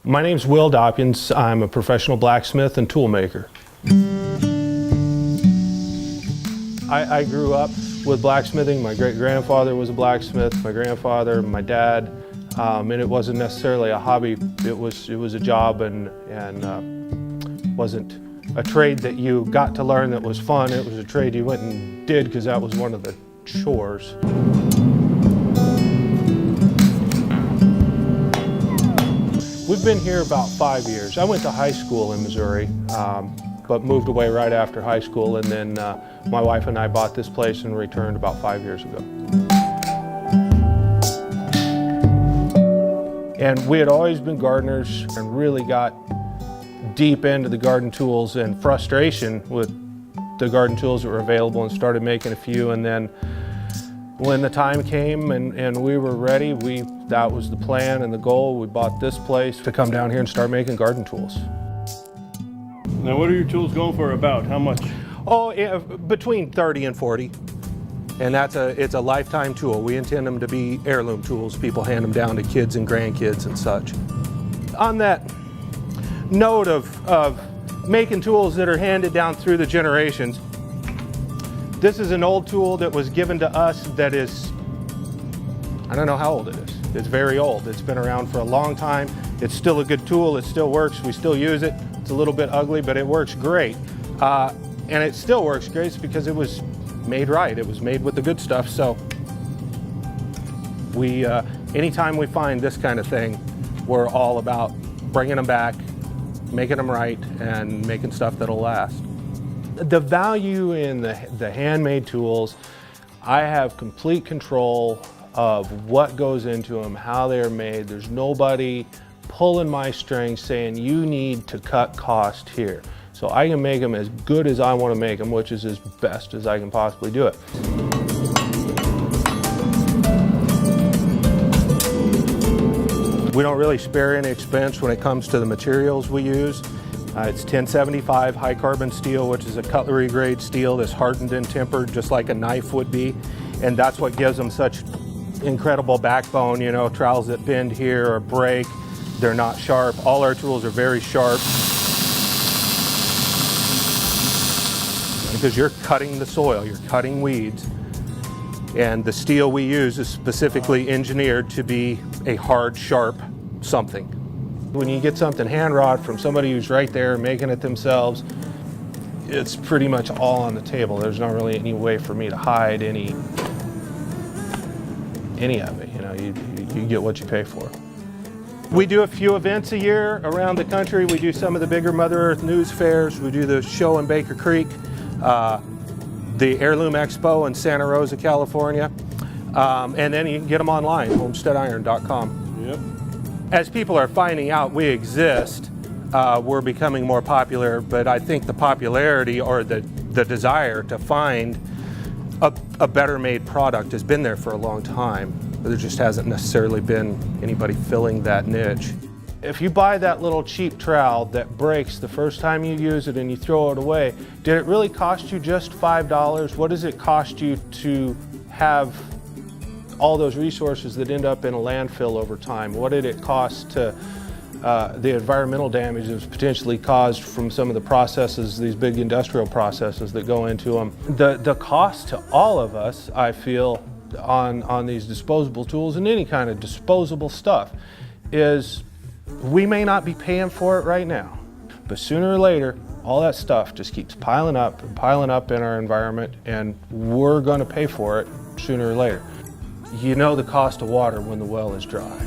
My name's Will Dobkins. I'm a professional blacksmith and tool maker. I grew up with blacksmithing. My great-grandfather was a blacksmith, my grandfather, my dad, and it wasn't necessarily a hobby. It was a job and wasn't a trade that you got to learn that was fun. It was a trade you went and did because that was one of the chores. We've been here about 5 years. I went to high school in Missouri, but moved away right after high school, and then my wife and I bought this place and returned about 5 years ago. And we had always been gardeners and really got deep into the garden tools and frustration with the garden tools that were available and started making a few. And then when the time came and we were ready, that was the plan and the goal. We bought this place to come down here and start making garden tools. Now, what are your tools going for about? How much? Oh, yeah, between 30 and 40. And it's a lifetime tool. We intend them to be heirloom tools. People hand them down to kids and grandkids and such. On that note of making tools that are handed down through the generations, this is an old tool that was given to us that is, I don't know how old it is. It's very old. It's been around for a long time. It's still a good tool. It still works. We still use it. It's a little bit ugly, but it works great. And it still works great because it was made right. It was made with the good stuff. So anytime we find this kind of thing, we're all about bringing them back, making them right, and making stuff that'll last. The value in the handmade tools, I have complete control of what goes into them, how they're made. There's nobody pulling my strings saying you need to cut cost here. So I can make them as good as I want to make them, which is as best as I can possibly do it. We don't really spare any expense when it comes to the materials we use. It's 1075 high carbon steel, which is a cutlery grade steel that's hardened and tempered just like a knife would be. And that's what gives them such incredible backbone. You know, trowels that bend here or break, they're not sharp. All our tools are very sharp because you're cutting the soil, you're cutting weeds. And the steel we use is specifically engineered to be a hard, sharp something. When you get something hand wrought from somebody who's right there making it themselves, it's pretty much all on the table. There's not really any way for me to hide any of it. You know, you get what you pay for. We do a few events a year around the country. We do some of the bigger Mother Earth news fairs. We do the show in Baker Creek, the Heirloom Expo in Santa Rosa, California. And then you can get them online, homesteadiron.com. Yep. As people are finding out we exist, we're becoming more popular, but I think the popularity or the desire to find a better made product has been there for a long time. There just hasn't necessarily been anybody filling that niche. If you buy that little cheap trowel that breaks the first time you use it and you throw it away, did it really cost you just $5? What does it cost you to have all those resources that end up in a landfill over time? What did it cost to the environmental damage that was potentially caused from some of the processes, these big industrial processes that go into them? The cost to all of us, I feel, on these disposable tools and any kind of disposable stuff is we may not be paying for it right now, but sooner or later, all that stuff just keeps piling up and piling up in our environment, and we're going to pay for it sooner or later. You know the cost of water when the well is dry.